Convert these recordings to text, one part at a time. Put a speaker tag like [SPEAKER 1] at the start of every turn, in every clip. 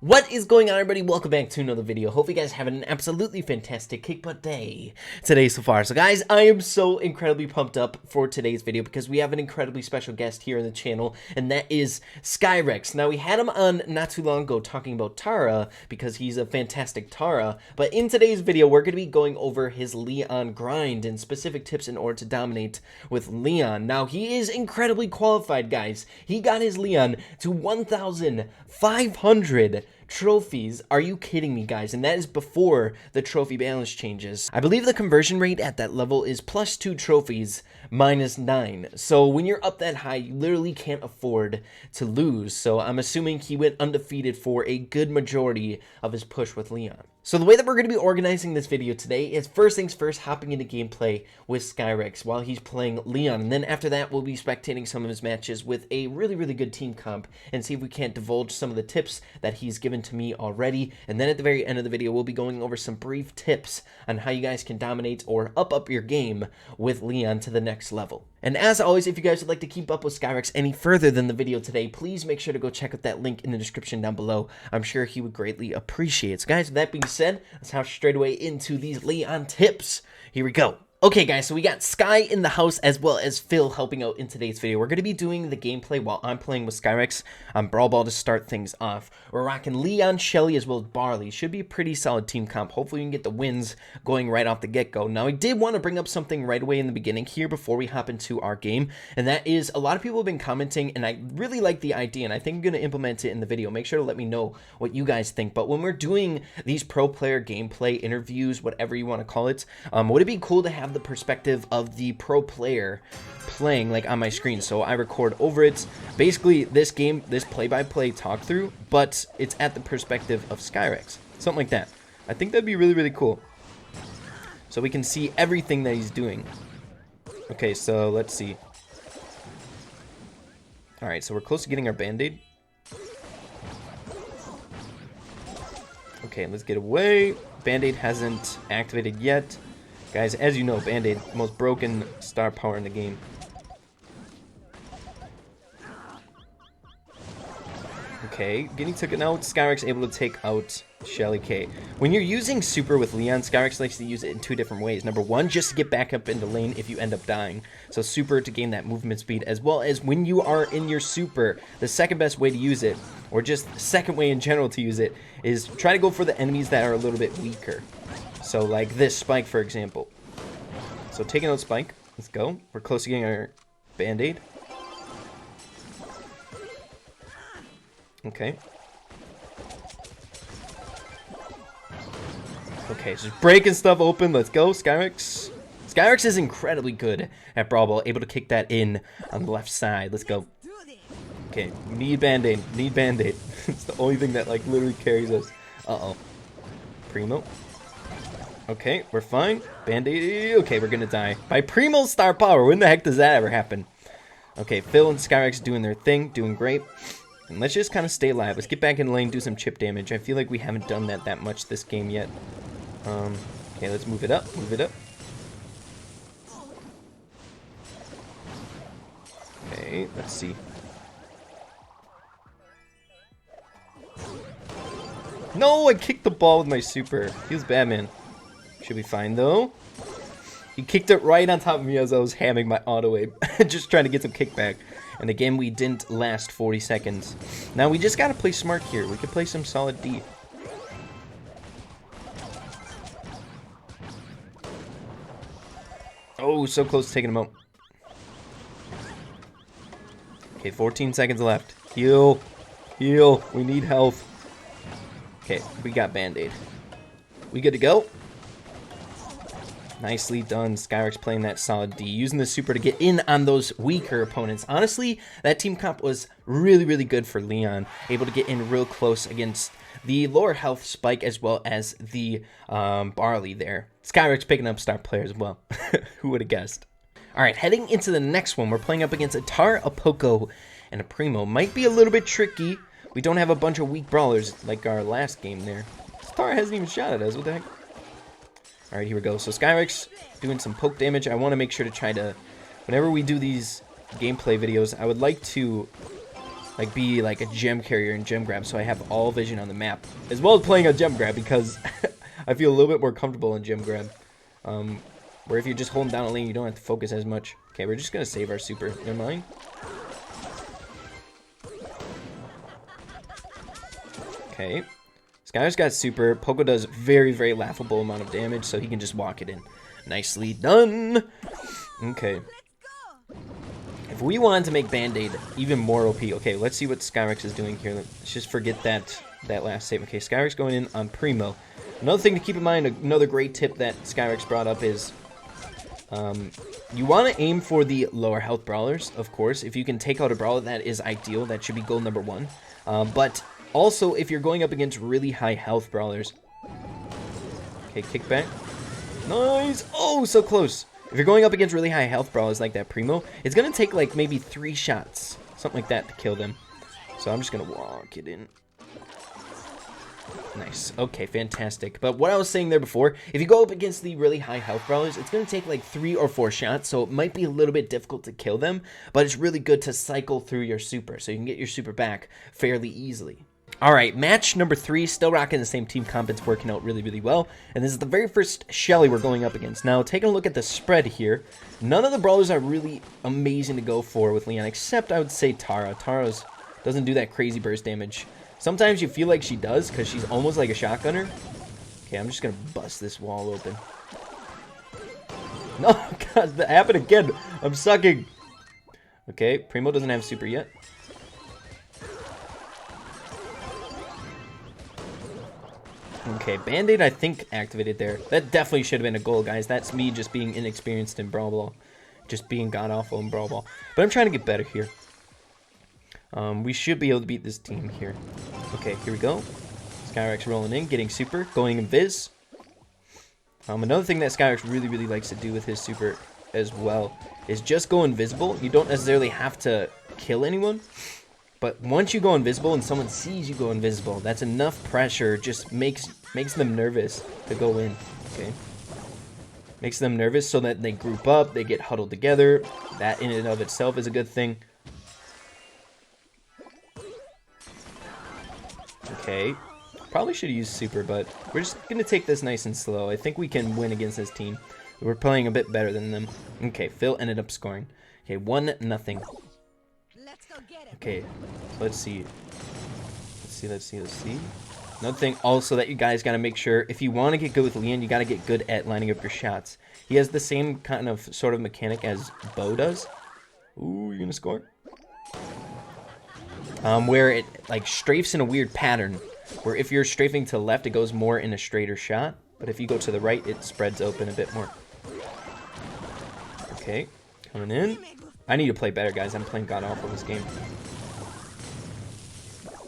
[SPEAKER 1] What is going on, everybody? Welcome back to another video. Hope you guys having an absolutely fantastic kick butt day today so far. So guys, I am so incredibly pumped up for today's video because we have an incredibly special guest here in the channel, and that is Skyrex. Now, we had him on not too long ago talking about Tara because he's a fantastic Tara, but in today's video, we're going to be going over his Leon grind and specific tips in order to dominate with Leon. Now, he is incredibly qualified, guys. He got his Leon to 1,500 trophies. Are you kidding me, guys? And that is before the trophy balance changes. I believe the conversion rate at that level is +2 trophies -9. So when you're up that high, you literally can't afford to lose. So I'm assuming he went undefeated for a good majority of his push with Leon. So the way that we're going to be organizing this video today is, first things first, hopping into gameplay with Skyrex while he's playing Leon. And then after that, we'll be spectating some of his matches with a really good team comp and see if we can't divulge some of the tips that he's given to me already. And then at the very end of the video, we'll be going over some brief tips on how you guys can dominate or up your game with Leon to the next level. And as always, if you guys would like to keep up with Skyrex any further than the video today, please make sure to go check out that link in the description down below. I'm sure he would greatly appreciate it. So guys, with that being said, let's hop straight away into these Leon tips. Here we go. Okay guys, so we got Sky in the house as well as Phil helping out in today's video. We're going to be doing the gameplay while I'm playing with Skyrex on Brawl to start things off. We're rocking Leon, Shelly, as well as Barley. Should be a pretty solid team comp. Hopefully we can get the wins going right off the get-go. Now, I did want to bring up something right away in the beginning here before we hop into our game, and that is a lot of people have been commenting, and I really like the idea, and I think I'm going to implement it in the video. Make sure to let me know what you guys think. But when we're doing these pro player gameplay interviews, whatever you want to call it, would it be cool to have the perspective of the pro player playing like on my screen? So I record over it, basically this play-by-play talk through, but it's at the perspective of Skyrex, something like that. I think that'd be really cool, so we can see everything that he's doing. Okay, so let's see. All right, so we're close to getting our band-aid. Okay, let's get away. Band-aid hasn't activated yet. Guys, as you know, Band-Aid, most broken star power in the game. Okay, getting taken out. Skyrex able to take out Shelly K. When you're using Super with Leon, Skyrex likes to use it in two different ways. Number one, just to get back up into lane if you end up dying. So Super to gain that movement speed, as well as when you are in your Super, the second best way to use it, or just the second way in general to use it, is try to go for the enemies that are a little bit weaker. So like this Spike, for example. So taking out Spike. Let's go. We're close to getting our Band-Aid. Okay. Okay, just breaking stuff open. Let's go, Skyrex. Skyrex is incredibly good at Brawl, able to kick that in on the left side. Let's go. Okay, need Band-Aid. Need Band-Aid. It's the only thing that like literally carries us. Uh-oh. Primo. Okay, we're fine. Band-Aid. Okay, we're gonna die. By Primo's star power. When the heck does that ever happen? Okay, Phil and Skyrex doing their thing. Doing great. And let's just kind of stay alive. Let's get back in the lane, do some chip damage. I feel like we haven't done that much this game yet. Okay, let's move it up. Move it up. Okay, let's see. No, I kicked the ball with my Super. Feels bad, man. Should be fine, though. He kicked it right on top of me as I was hamming my auto-aim. Just trying to get some kickback. And again, we didn't last 40 seconds. Now, we just got to play smart here. We could play some solid D. Oh, so close to taking him out. Okay, 14 seconds left. Heal. Heal. We need health. Okay, we got Band-Aid. We good to go? Nicely done. Skyrex playing that solid D, using the Super to get in on those weaker opponents. Honestly, that team comp was really good for Leon. Able to get in real close against the lower health Spike as well as the Barley there. Skyrex picking up star player as well. Who would have guessed? Alright, heading into the next one, we're playing up against a Tara, a Poco, and a Primo. Might be a little bit tricky. We don't have a bunch of weak brawlers like our last game there. Tara hasn't even shot at us. What the heck? Alright, here we go. So Skyrex doing some poke damage. I want to make sure to try to, whenever we do these gameplay videos, I would like to like be like a gem carrier and gem grab, so I have all vision on the map, as well as playing a gem grab because I feel a little bit more comfortable in gem grab. Where if you're just holding down a lane, you don't have to focus as much. Okay, we're just gonna save our super. Never mind. Okay. Skylar's got super. Poco does very, very laughable amount of damage, so he can just walk it in. Nicely done. Okay. If we wanted to make Band-Aid even more OP, okay, let's see what Skyrex is doing here. Let's just forget that last save. Okay, Skyrex going in on Primo. Another thing to keep in mind, another great tip that Skyrex brought up is you want to aim for the lower health brawlers, of course. If you can take out a brawler, that is ideal. That should be goal number 1. But also, if you're going up against really high health brawlers... Okay, kickback. Nice! Oh, so close. If you're going up against really high health brawlers like that Primo, it's going to take like maybe 3 shots. Something like that to kill them. So I'm just going to walk it in. Nice. Okay, fantastic. But what I was saying there before, if you go up against the really high health brawlers, it's going to take like 3 or 4 shots, so it might be a little bit difficult to kill them, but it's really good to cycle through your super, so you can get your super back fairly easily. Alright, match number 3, still rocking the same team comp. It's working out really, really well. And this is the very first Shelly we're going up against. Now, taking a look at the spread here, none of the brawlers are really amazing to go for with Leon, except I would say Tara. Tara's doesn't do that crazy burst damage. Sometimes you feel like she does, because she's almost like a shotgunner. Okay, I'm just going to bust this wall open. No, God, that happened again. I'm sucking. Okay, Primo doesn't have super yet. Okay, Band-Aid I think activated there. That definitely should have been a goal, guys. That's me just being inexperienced in Brawl Ball. Just being god-awful in Brawl Ball. But I'm trying to get better here. We should be able to beat this team here. Okay, here we go. Skyrex rolling in, getting super, going invis. Another thing that Skyrex really, really likes to do with his super as well is just go invisible. You don't necessarily have to kill anyone. But once you go invisible and someone sees you go invisible, that's enough pressure, just makes them nervous to go in, okay? Makes them nervous so that they group up, they get huddled together. That in and of itself is a good thing. Okay, probably should use super, but we're just going to take this nice and slow. I think we can win against this team. We're playing a bit better than them. Okay, Phil ended up scoring. Okay, 1-0. Okay, so let's see. Let's see. Another thing also that you guys got to make sure, if you want to get good with Leon, you got to get good at lining up your shots. He has the same kind of sort of mechanic as Bo does. Ooh, you're going to score? Where it like strafes in a weird pattern, where if you're strafing to the left, it goes more in a straighter shot, but if you go to the right, it spreads open a bit more. Okay, coming in. I need to play better, guys. I'm playing god-awful this game.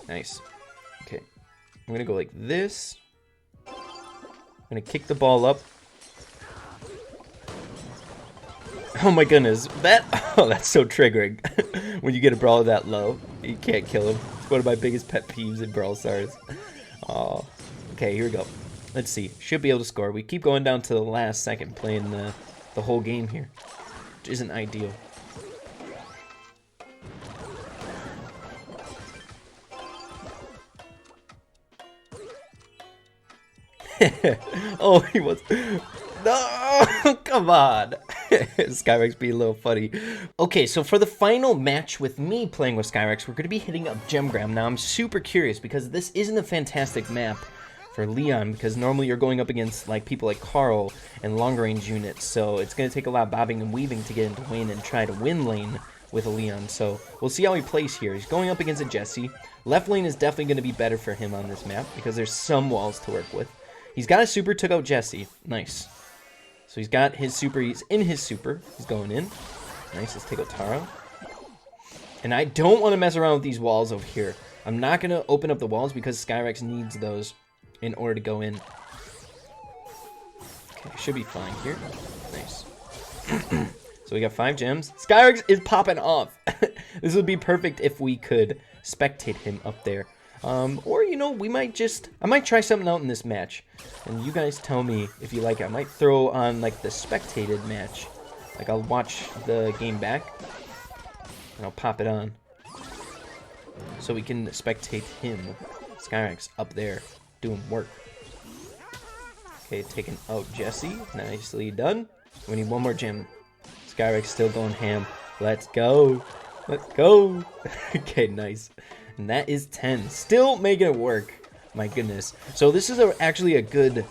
[SPEAKER 1] Nice. Okay, I'm gonna go like this. I'm gonna kick the ball up. Oh my goodness, that's so triggering. When you get a brawler that low, you can't kill him. It's one of my biggest pet peeves in Brawl Stars. Oh, okay, here we go. Let's see, should be able to score. We keep going down to the last second playing the whole game here, which isn't ideal. Oh, he was... No! Come on! Skyrex being a little funny. Okay, so for the final match with me playing with Skyrex, we're going to be hitting up Gem Grab. Now, I'm super curious because this isn't a fantastic map for Leon, because normally you're going up against like people like Carl and longer range units, so it's going to take a lot of bobbing and weaving to get into lane and try to win lane with a Leon. So we'll see how he plays here. He's going up against a Jesse. Left lane is definitely going to be better for him on this map because there's some walls to work with. He's got a super, took out Jesse. Nice. So he's got his super, he's in his super. He's going in. Nice, let's take out Tara. And I don't want to mess around with these walls over here. I'm not going to open up the walls because Skyrex needs those in order to go in. Okay, should be fine here. Nice. So we got 5 gems. Skyrex is popping off. This would be perfect if we could spectate him up there. Or, you know, I might try something out in this match. And you guys tell me if you like it. I might throw on, like, the spectated match. Like, I'll watch the game back. And I'll pop it on. so we can spectate him. Skyrex up there doing work. Okay, taking out Jesse. Nicely done. We need one more gem. Skyrex still going ham. Let's go. Let's go. Okay, nice. And that is 10. Still making it work. My goodness. So this is actually a good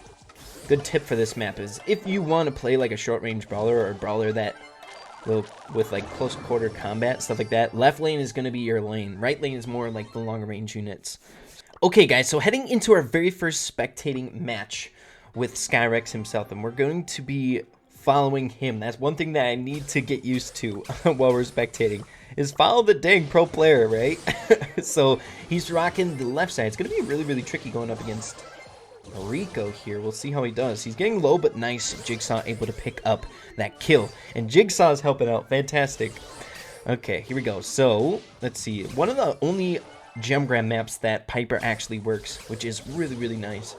[SPEAKER 1] tip for this map is if you want to play like a short range brawler or a brawler that will with like close quarter combat, stuff like that, left lane is going to be your lane. Right lane is more like the longer range units. Okay guys, so heading into our very first spectating match with Skyrex himself, and we're going to be following him. That's one thing that I need to get used to while we're spectating, is follow the dang pro player, right? So he's rocking the left side. It's going to be really, really tricky going up against Rico here. We'll see how he does. He's getting low, but nice. Jigsaw able to pick up that kill. And Jigsaw's helping out. Fantastic. Okay, here we go. So, let's see. One of the only gem grab maps that Piper actually works, which is really, really nice.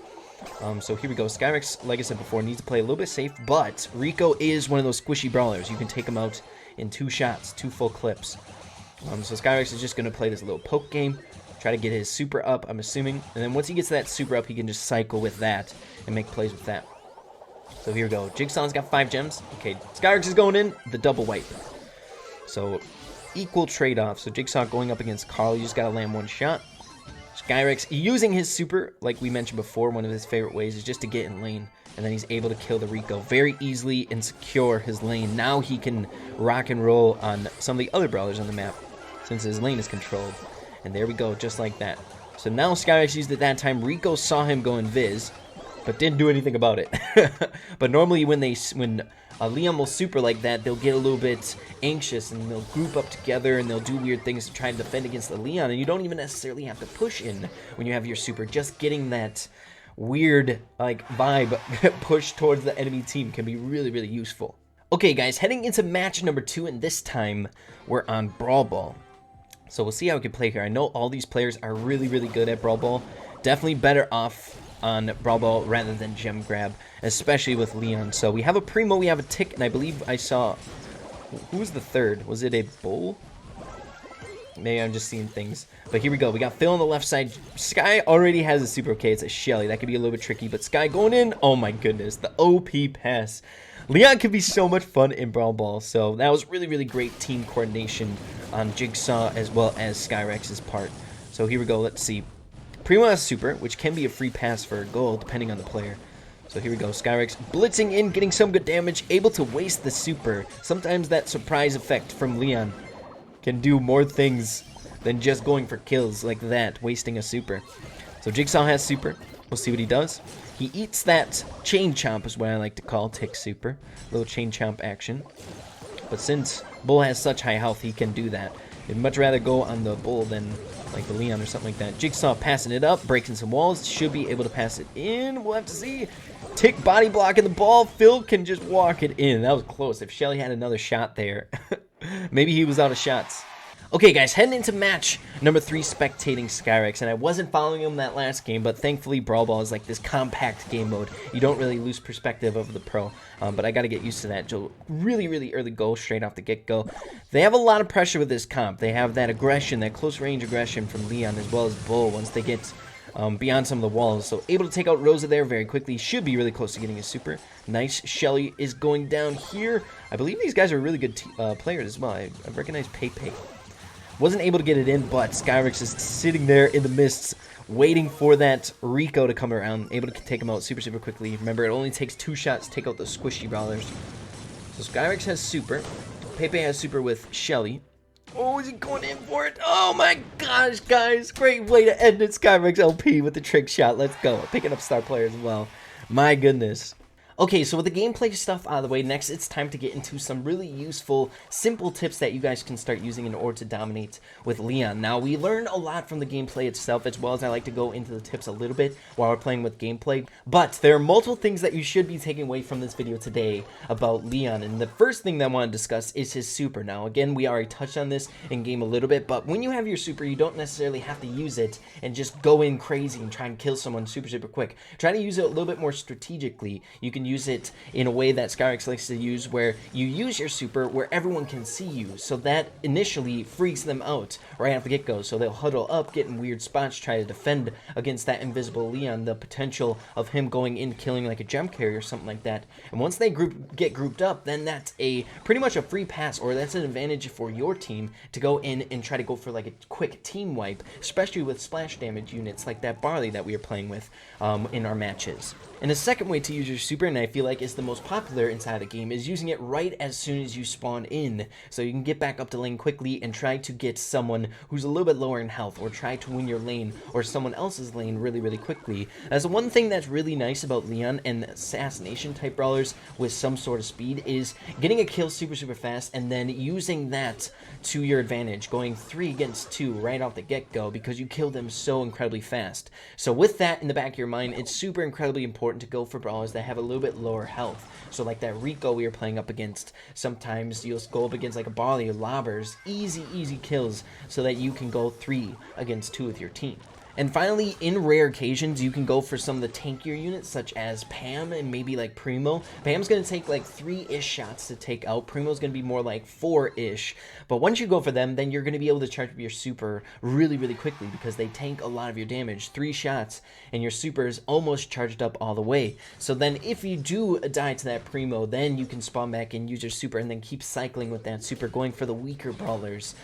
[SPEAKER 1] So here we go. Skyrex, like I said before, needs to play a little bit safe, but Rico is one of those squishy brawlers. You can take him out in 2 shots, 2 full clips. So Skyrex is just going to play this little poke game, try to get his super up, I'm assuming, and then once he gets that super up, he can just cycle with that and make plays with that. So here we go. Jigsaw's got 5 gems. Okay, Skyrex is going in, the double wipe. So equal trade-off. So Jigsaw going up against Carl, you just got to land 1 shot. Skyrex using his super, like we mentioned before, one of his favorite ways is just to get in lane, and then he's able to kill the Rico very easily and secure his lane. Now he can rock and roll on some of the other brawlers on the map, since his lane is controlled. And there we go, just like that. So now Skyrex used it that time. Rico saw him go invis, but didn't do anything about it. But normally when Leon will super like that, they'll get a little bit anxious and they'll group up together and they'll do weird things to try and defend against the Leon. And you don't even necessarily have to push in when you have your super. Just getting that weird like vibe push towards the enemy team can be really, really useful. Okay guys, heading into match number 2, and this time we're on Brawl Ball. So we'll see how we can play here. I know all these players are really, really good at Brawl Ball. Definitely better off on Brawl Ball rather than Gem Grab, especially with Leon. So we have a Primo, we have a Tick, and I believe I saw... Who was the third? Was it a Bull? Maybe I'm just seeing things. But here we go. We got Phil on the left side. Sky already has a super. Okay, it's a Shelly. That could be a little bit tricky. But Sky going in. Oh my goodness. The OP pass. Leon could be so much fun in Brawl Ball. So that was really, really great team coordination on Jigsaw as well as Skyrex's part. So here we go. Let's see. Primo has super, which can be a free pass for a goal depending on the player. So here we go. Skyrex blitzing in, getting some good damage, able to waste the super. Sometimes that surprise effect from Leon can do more things than just going for kills like that, wasting a super. So Jigsaw has super. We'll see what he does. He eats that chain chomp is what I like to call Tick super. Little chain chomp action. But since Bull has such high health, he can do that. I'd much rather go on the Bull than like the Leon or something like that. Jigsaw passing it up, breaking some walls. Should be able to pass it in. We'll have to see. Tick body blocking the ball. Phil can just walk it in. That was close. If Shelly had another shot there, maybe he was out of shots. Okay, guys, heading into match number 3, spectating Skyrex. And I wasn't following him that last game, but thankfully Brawl Ball is like this compact game mode. You don't really lose perspective over the pro, but I got to get used to that. So really, really early goal straight off the get-go. They have a lot of pressure with this comp. They have that aggression, that close-range aggression from Leon as well as Bull once they get beyond some of the walls. So able to take out Rosa there very quickly. Should be really close to getting a super. Nice. Shelly is going down here. I believe these guys are really good players as well. I recognize Pepe. Wasn't able to get it in, but Skyrex is sitting there in the mists, waiting for that Rico to come around, able to take him out super, super quickly. Remember, it only takes 2 shots to take out the squishy brawlers. So Skyrex has super. Pepe has super with Shelly. Oh, is he going in for it? Oh my gosh, guys. Great way to end it. Skyrex LP with the trick shot. Let's go. Picking up star players as well. My goodness. Okay, so with the gameplay stuff out of the way, next it's time to get into some really useful, simple tips that you guys can start using in order to dominate with Leon. Now, we learned a lot from the gameplay itself, as well as I like to go into the tips a little bit while we're playing with gameplay. But there are multiple things that you should be taking away from this video today about Leon. And the first thing that I want to discuss is his super. Now, again, we already touched on this in game a little bit, but when you have your super, you don't necessarily have to use it and just go in crazy and try and kill someone super, super quick. Try to use it a little bit more strategically. You can use it in a way that Skyrex likes to use, where you use your super where everyone can see you, so that initially freaks them out right off the get-go, so they'll huddle up, get in weird spots, try to defend against that invisible Leon, the potential of him going in killing like a gem carrier or something like that. And once they get grouped up, then that's pretty much a free pass, or that's an advantage for your team to go in and try to go for like a quick team wipe, especially with splash damage units like that Barley that we are playing with in our matches. And the second way to use your super, and I feel like is the most popular inside the game, is using it right as soon as you spawn in, so you can get back up to lane quickly and try to get someone who's a little bit lower in health, or try to win your lane or someone else's lane really quickly. That's one thing that's really nice about Leon and assassination type brawlers with some sort of speed, is getting a kill super fast and then using that to your advantage, going 3 against 2 right off the get-go because you kill them so incredibly fast. So with that in the back of your mind, it's super incredibly important to go for brawlers that have a little bit lower health. So like that Rico we were playing up against, sometimes you'll go up against like a Barley or Lobbers, easy kills, so that you can go 3 against 2 with your team. And finally, in rare occasions, you can go for some of the tankier units, such as Pam and maybe like Primo. Pam's going to take like 3-ish shots to take out. Primo's going to be more like 4-ish. But once you go for them, then you're going to be able to charge up your super really quickly, because they tank a lot of your damage. 3 shots, and your super is almost charged up all the way. So then if you do die to that Primo, then you can spawn back and use your super, and then keep cycling with that super, going for the weaker brawlers.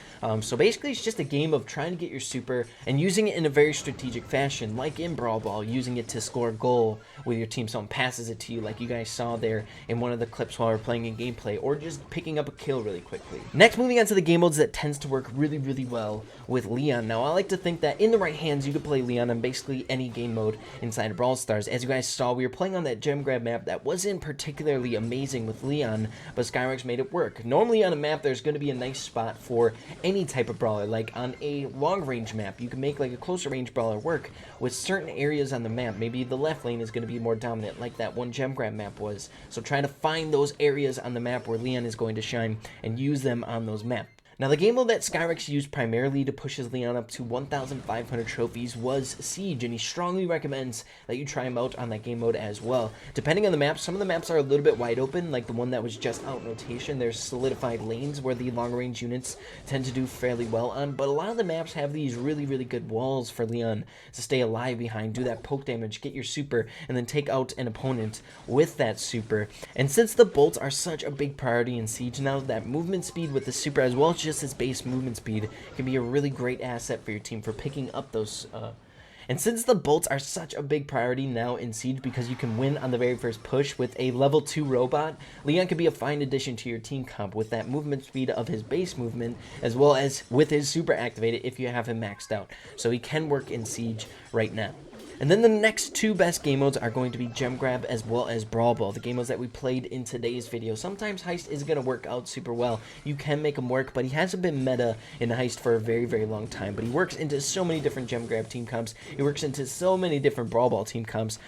[SPEAKER 1] So basically, it's just a game of trying to get your super and using it in a very strategic fashion, like in Brawl Ball, using it to score a goal with your team. Someone passes it to you, like you guys saw there in one of the clips while we were playing in gameplay, or just picking up a kill really quickly. Next, moving on to the game modes that tends to work really well with Leon. Now, I like to think that in the right hands, you could play Leon on basically any game mode inside of Brawl Stars. As you guys saw, we were playing on that gem grab map that wasn't particularly amazing with Leon, but Skyrex made it work. Normally on a map, there's going to be a nice spot for any type of brawler. Like on a long range map, you can make like a closer range brawler work with certain areas on the map. Maybe the left lane is going to be more dominant, like that one gem grab map was. So try to find those areas on the map where Leon is going to shine and use them on those maps. Now, the game mode that Skyrex used primarily to push his Leon up to 1,500 trophies was Siege, and he strongly recommends that you try him out on that game mode as well. Depending on the map, some of the maps are a little bit wide open, like the one that was just out in rotation. There's solidified lanes where the long-range units tend to do fairly well on, but a lot of the maps have these really good walls for Leon to stay alive behind, do that poke damage, get your super, and then take out an opponent with that super. And since the bolts are such a big priority in Siege now, that movement speed with the super, as well as just his base movement speed, can be a really great asset for your team for picking up those and since the bolts are such a big priority now in Siege, because you can win on the very first push with a level 2 robot, Leon can be a fine addition to your team comp with that movement speed of his base movement, as well as with his super activated if you have him maxed out. So he can work in Siege right now. And then the next 2 best game modes are going to be Gem Grab as well as Brawl Ball, the game modes that we played in today's video. Sometimes Heist is going to work out super well. You can make him work, but he hasn't been meta in Heist for a very long time. But he works into so many different Gem Grab team comps. He works into so many different Brawl Ball team comps.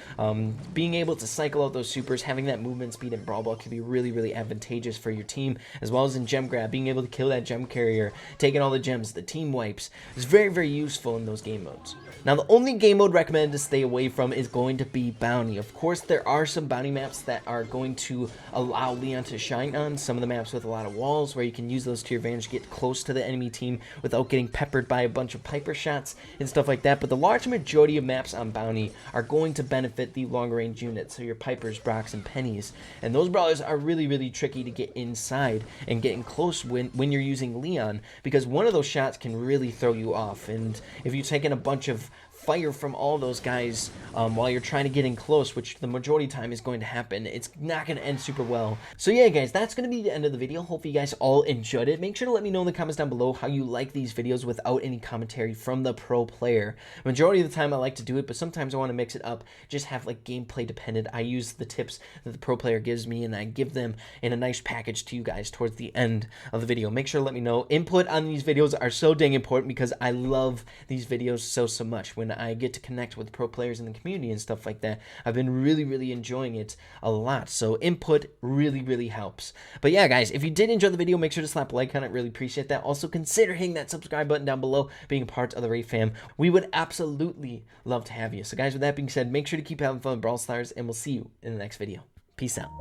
[SPEAKER 1] Being able to cycle out those supers, having that movement speed in Brawl Ball can be really advantageous for your team, as well as in Gem Grab, being able to kill that gem carrier, taking all the gems, the team wipes, is very useful in those game modes. Now, the only game mode recommended to stay away from is going to be Bounty. Of course, there are some Bounty maps that are going to allow Leon to shine on. Some of the maps with a lot of walls where you can use those to your advantage, get close to the enemy team without getting peppered by a bunch of Piper shots and stuff like that. But the large majority of maps on Bounty are going to benefit the long range units, so your Pipers, Brocks, and Pennies. And those brawlers are really tricky to get inside and getting close when you're using Leon, because one of those shots can really throw you off. And if you're taking a bunch of fire from all those guys while you're trying to get in close, which the majority of time is going to happen, it's not going to end super well. So yeah, guys, that's going to be the end of the video. Hopefully you guys all enjoyed it. Make sure to let me know in the comments down below how you like these videos without any commentary from the pro player. Majority of the time I like to do it, but sometimes I want to mix it up, just have like gameplay dependent. I use the tips that the pro player gives me, and I give them in a nice package to you guys towards the end of the video. Make sure to let me know. Input on these videos are so dang important, because I love these videos so much. When I get to connect with pro players in the community and stuff like that, I've been really enjoying it a lot. So input really helps. But yeah, guys, if you did enjoy the video, make sure to slap a like on it. Really appreciate that. Also, consider hitting that subscribe button down below, being a part of the Ray fam. We would absolutely love to have you. So guys, with that being said, make sure to keep having fun with Brawl Stars, and we'll see you in the next video. Peace out.